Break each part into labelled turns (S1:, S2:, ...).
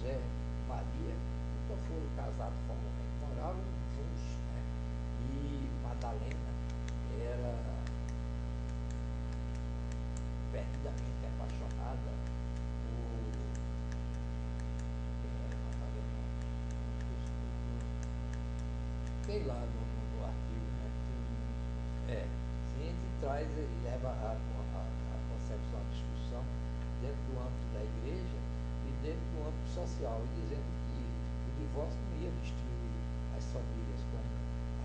S1: José e Maria nunca foram casados formalmente, moravam juntos, né? E Madalena era perdidamente apaixonada por Madalena, sei lá no artigo, né? É, ciente traz, leva a concepção, a discussão dentro do âmbito da igreja e dentro do âmbito social, e dizendo que o divórcio não ia destruir as famílias, como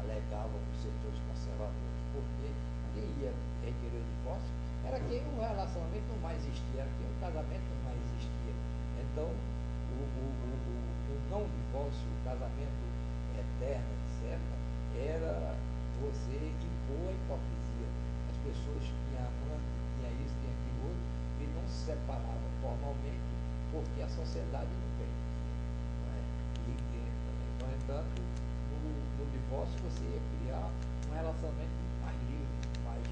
S1: alegavam os setores conservadores, porque quem ia requerer o divórcio era quem o relacionamento não mais existia, era quem o casamento não mais existia. Então, o não divórcio, o casamento eterno, etc., era você impor a hipocrisia. As pessoas tinham amante, tinha isso, tinha aquilo outro, e não se separavam formalmente porque a sociedade não permitia. Não é? No entanto, no divórcio você ia criar um relacionamento muito mais livre, muito mais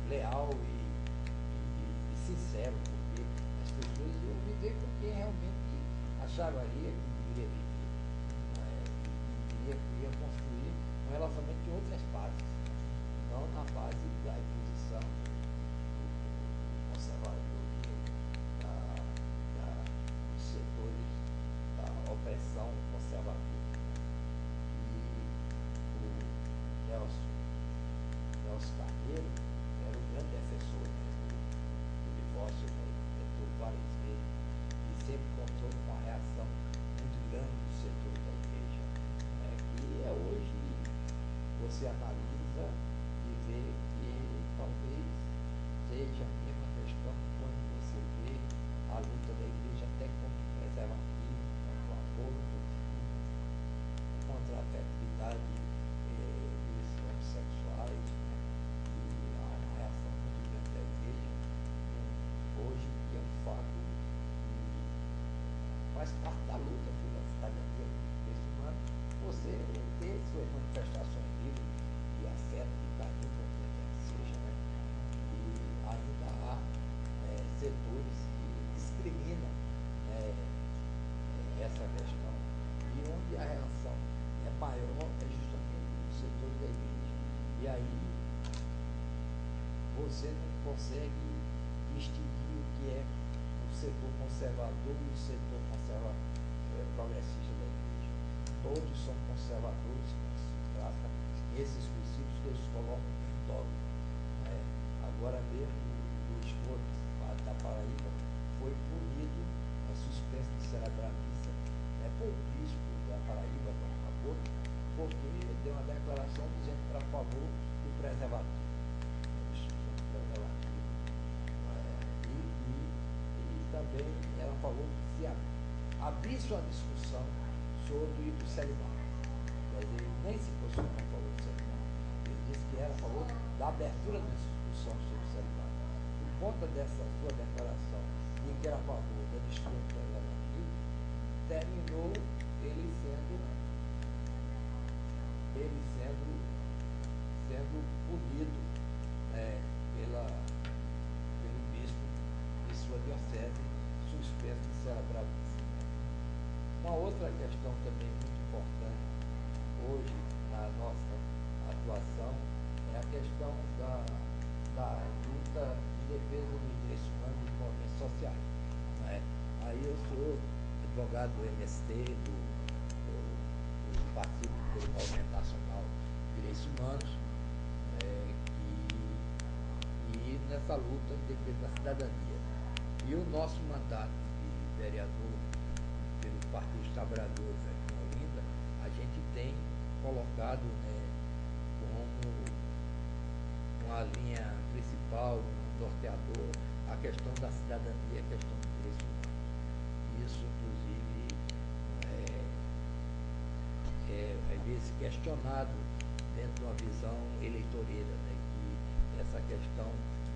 S1: leal e sincero, porque as pessoas iam viver com quem realmente acharia que deveria viver. Não é? Ia construir um relacionamento de outras bases, não na base da imposição do conservadorismo, dos setores da opressão conservadora. E o Nelson Carneiro era um grande defensor, né, do divórcio, né, tentou várias vezes e sempre contou com uma reação muito grande do setor da igreja, né, que hoje você analisa e vê que talvez seja a mesma questão quando você vê a luta da igreja até contra o preservativo, contra o aborto, contra a fertilidade dos homossexuais, né? E há uma reação muito grande da igreja. Hoje em dia é um fato que faz parte da luta pela cidadania desse humano, você ter suas manifestações livres de afeto, de carinho, como quer que seja, né? E ainda há setores que discriminam, né, essa questão, e onde a reação é maior é justamente no setor da igreja. E aí você não consegue distinguir o que é o setor conservador e o setor progressista da igreja. Todos são conservadores quando se trata desses princípios que eles colocam em dogma. Né? Agora mesmo, o Esgoto da Paraíba foi punido, suspenso de celebrar a missa, por o bispo da Paraíba, Dom Capoto, porque ele deu uma declaração dizendo que era a favor do preservativo, da destruição do preservativo. E também era a favor que se abrisse uma discussão sobre o celibato. Quer dizer, ele nem se posicionou a favor do celibato. Ele disse que era a favor da abertura da discussão sobre o celibato. Por conta dessa sua declaração de que era a favor da destruição do preservativo, terminou ele sendo punido, pelo bispo de sua diocese, suspenso de celebrar a missa. Uma outra questão também muito importante hoje na nossa atuação é a questão da luta em defesa dos direitos humanos e dos movimentos sociais. Né? Aí eu sou advogado do MST, do Partido pelo Movimento Nacional de Direitos Humanos, e nessa luta em defesa da cidadania. E o nosso mandato de vereador pelo Partido dos Trabalhadores aqui em Olinda, a gente tem colocado, né, como uma linha principal, um norteador, a questão da cidadania, a questão do direito humano. Isso, inclusive, às vezes questionado dentro de uma visão eleitoreira, né, que essa questão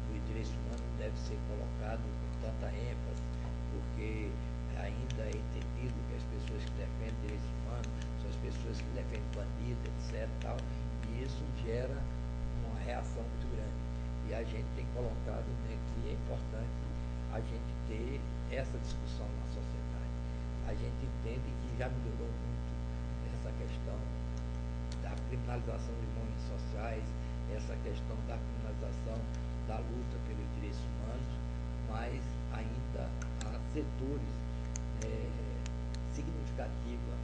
S1: dos direitos humanos não deve ser colocado com tanta ênfase, porque ainda é entendido que as pessoas que defendem direitos humanos são as pessoas que defendem bandidos, etc. Tal, e isso gera uma reação muito grande. E a gente tem colocado, né, que é importante a gente ter essa discussão na sociedade. a gente entende que já melhorou muito essa questão da criminalização de movimentos sociais, essa questão da criminalização da luta pelos direitos humanos, mas ainda há setores significativos,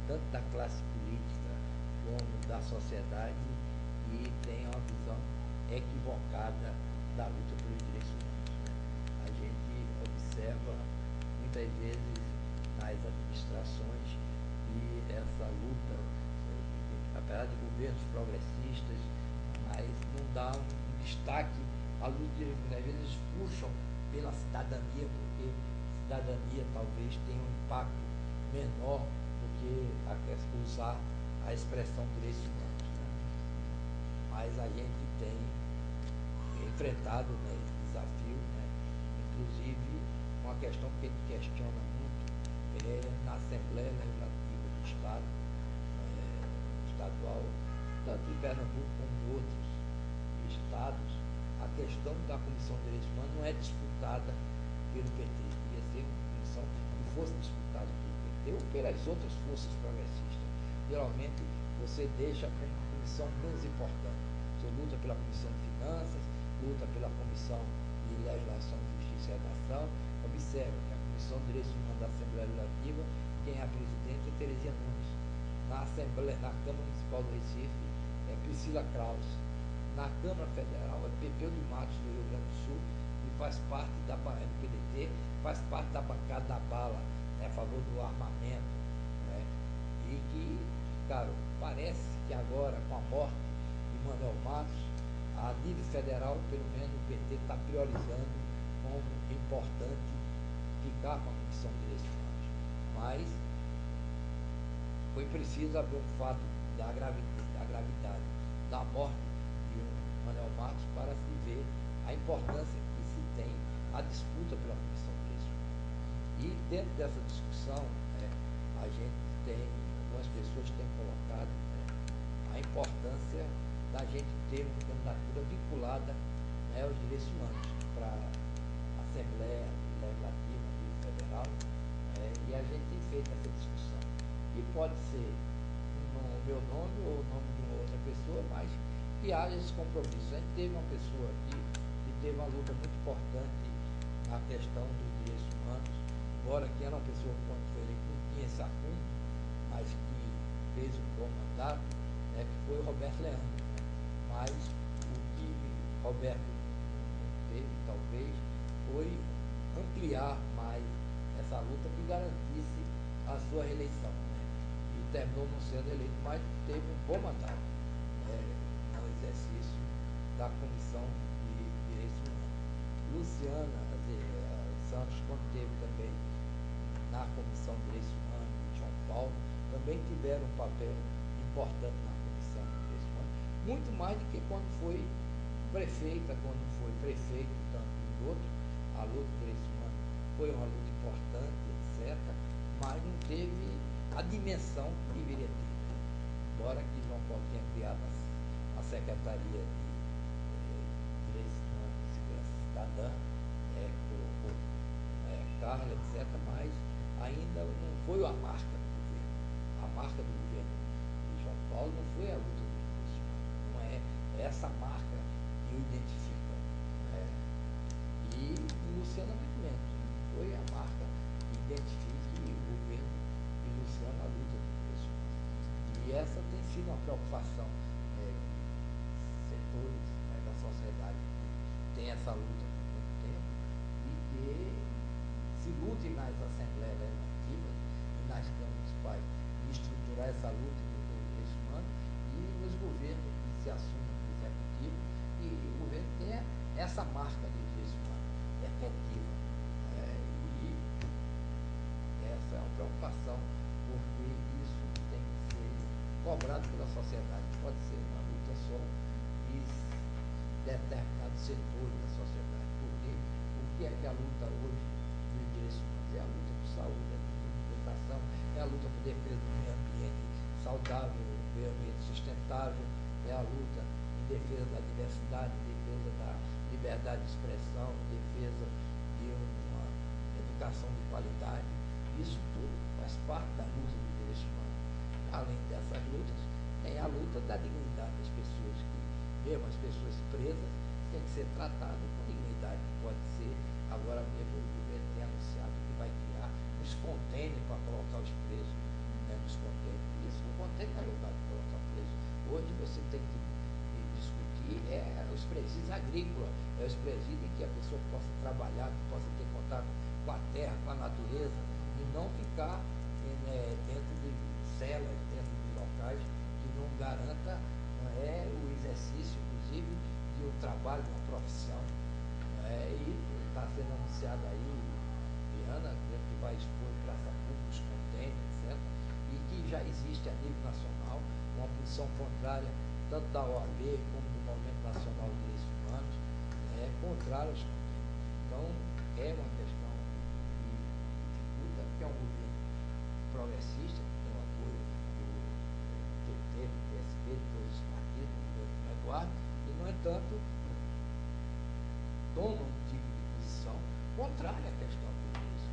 S1: tanto da classe política como da sociedade, que tem uma visão equivocada da luta pelos direitos humanos. A gente observa muitas vezes nas administrações que essa luta, apesar de governos progressistas, mas não dá um destaque à luta de direitos humanos. Às vezes puxam pela cidadania, porque cidadania talvez tenha um impacto menor do que usar a expressão direitos humanos. Mas a gente tem enfrentado, esse desafio, inclusive uma questão que a gente questiona muito na Assembleia Legislativa do Estado, estadual, tanto em Pernambuco como em outros estados, a questão da Comissão de Direitos Humanos não é disputada pelo PT. Devia ser uma comissão que fosse disputada pelo PT ou pelas outras forças progressistas. Geralmente você deixa como uma comissão menos importante. Você luta pela Comissão de Finanças, luta pela Comissão de Legislação, Justiça e Redação. Observa que a Comissão de Direitos Humanos da Assembleia Legislativa, quem é a presidente é Terezinha Nunes. Na Câmara Municipal do Recife é Priscila Kraus. Na Câmara Federal é Pepeu de Matos, do Rio Grande do Sul, e faz parte do PDT, faz parte da bancada da bala, a favor do armamento. E que, cara, parece que agora, com a morte de Manuel Matos, a nível federal, pelo menos o PT está priorizando como importante ficar com a Comissão de Direitos Humanos. Mas foi preciso abrir um fato da gravidade da morte de Manuel Matos para se ver a importância que se tem a disputa pela Comissão de Direitos Humanos. E dentro dessa discussão, a gente tem, algumas pessoas têm colocado a importância da gente ter uma candidatura vinculada aos direitos humanos para a Assembleia Legislativa a nível federal, e a gente tem feito essa discussão. E pode ser o meu nome ou o nome de uma outra pessoa, mas que haja esse compromisso. A gente teve uma pessoa aqui que teve uma luta muito importante na questão dos direitos humanos, embora que era uma pessoa, quando foi eleito, não tinha esse acúmulo, mas que fez um bom mandato, que foi o Roberto Leandro. Mas o que Roberto não teve, talvez, foi ampliar mais essa luta que garantisse a sua reeleição. E terminou não sendo eleito, mas teve um bom mandato no exercício da Comissão de Direitos Humanos. Luciana Santos, quando teve também na Comissão de Direitos Humanos de João Paulo, também tiveram um papel importante na Comissão de Direitos Humanos, muito mais do que quando foi prefeita, quando foi prefeito, tanto e outro. A luta de direitos humanos foi uma luta importante, etc., mas não teve a dimensão que deveria ter. Embora que João Paulo tenha criado a Secretaria de Direitos Humanos e Segurança Cidadã, colocou Carla, etc., mas ainda não foi a marca do governo. A marca do governo de João Paulo não foi a luta dos direitos humanos. Não é essa marca que o identifica. E Luciana muito menos. Não foi a marca que identifique o governo de Luciana a luta dos direitos humanos. E essa tem sido uma preocupação setores da sociedade que tem essa luta por muito tempo e que se lute nas assembleias legislativas e nas câmaras municipais de estruturar essa luta dos direitos humanos, e nos governos que se assumem no executivo, e o governo tenha essa marca de direitos humanos efetiva. E essa é uma preocupação, porque isso tem que ser cobrado pela sociedade. Pode ser uma luta só de determinados setores da sociedade, porque o que é que a luta hoje dos direitos humanos? É a luta por saúde, é a luta por educação, é a luta por defesa do meio ambiente saudável, meio ambiente sustentável, é a luta em defesa da diversidade, em defesa da liberdade de expressão, em defesa de uma educação de qualidade. Isso tudo faz parte da luta dos direitos humanos. Além dessas lutas, tem a luta da dignidade das pessoas, que mesmo as pessoas presas têm que ser tratadas com dignidade. Pode ser, agora mesmo o governo tem anunciado que vai criar uns contêineres para colocar os presos, né, nos contêineres. Isso não contém lugar de colocar presos. Hoje você tem que discutir os presídios agrícolas, os presídios em que a pessoa possa trabalhar, que possa ter contato com a terra, com a natureza, e não ficar dentro de celas, dentro de locais que não garanta o exercício, inclusive, de um trabalho, de uma profissão. E está sendo anunciado aí, Viana, que vai expor em praça pública os contêineres, etc. E que já existe a nível nacional uma posição contrária, tanto da OAB como do Movimento Nacional de Direitos Humanos, contrária aos contêineres. Então, é uma questão que dificulta, que é um governo progressista, que tem o apoio do PT, do PSB, de todos os partidos, do governo Eduardo, e, no entanto, toma um tipo de posição contrária à questão do direito.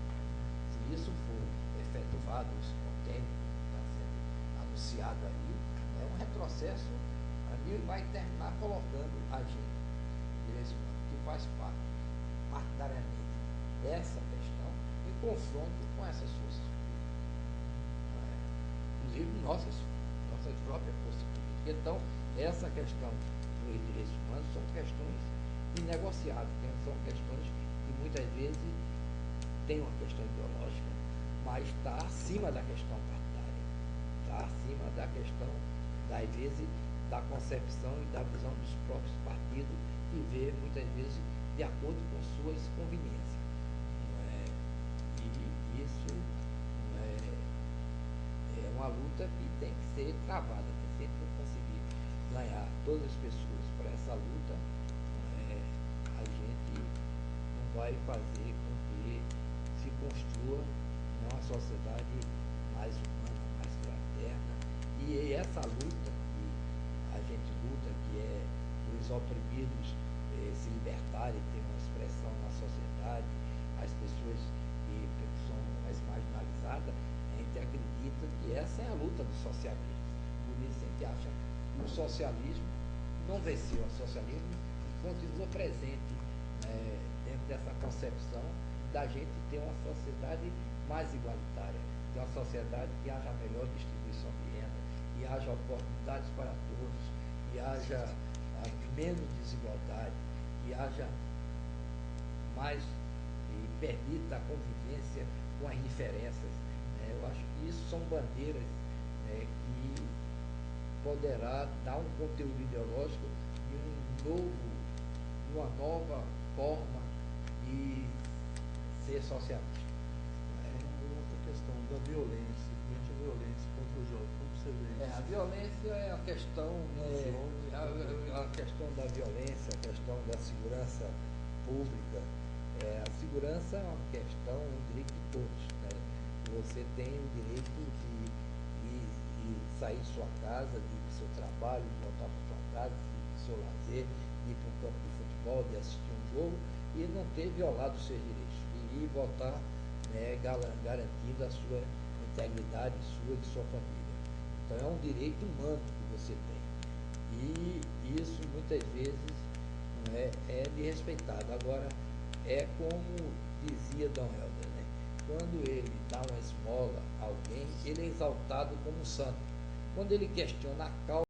S1: Se isso for efetivado, os contêineres que está sendo anunciado aí, é um retrocesso, ali vai terminar colocando a gente, direitos humanos, que faz parte, partidariamente, dessa questão, em confronto com essas forças políticas. Inclusive nossas próprias forças políticas. Então, essa questão dos direitos humanos são questões inegociáveis, são questões que muitas vezes têm uma questão ideológica, mas está acima da questão partidária, está acima da questão, às vezes, da concepção e da visão dos próprios partidos, que vê muitas vezes de acordo com suas conveniências. E isso é uma luta que tem que ser travada, né? Sempre que conseguir ganhar todas as pessoas para essa luta, a gente não vai fazer com que se construa uma sociedade mais humana, mais fraterna. E essa luta que a gente luta, que é os oprimidos se libertarem, ter uma expressão na sociedade, as pessoas que são as marginalizadas, a gente acredita que essa é a luta do socialismo. Por isso a gente acha que o socialismo não venceu, o socialismo continua presente dentro dessa concepção da gente ter uma sociedade mais igualitária, de uma sociedade que haja melhor distribuição de renda, que haja oportunidades para todos, que haja menos desigualdade, que haja mais e permita a convivência com as diferenças. Eu acho que isso são bandeiras que poderá dar um conteúdo ideológico de uma nova forma de ser socialista.
S2: Uma outra questão da violência, frente à violência contra o jovem, como você vê isso?
S1: A violência é a questão, a questão da violência, a questão da segurança pública. A segurança é uma questão, um direito de todos, né? Você tem o direito de sair de sua casa, de ir para o seu trabalho, de voltar para sua casa, de ir para o seu lazer, de ir para um campo de futebol, de assistir um jogo e não ter violado os seus direitos, de ir voltar garantindo a sua integridade sua e de sua família. Então é um direito humano que você tem. E isso muitas vezes é desrespeitado. Agora, é como dizia Dom Helder, né? Quando ele dá uma esmola a alguém, ele é exaltado como um santo. Quando ele questiona a causa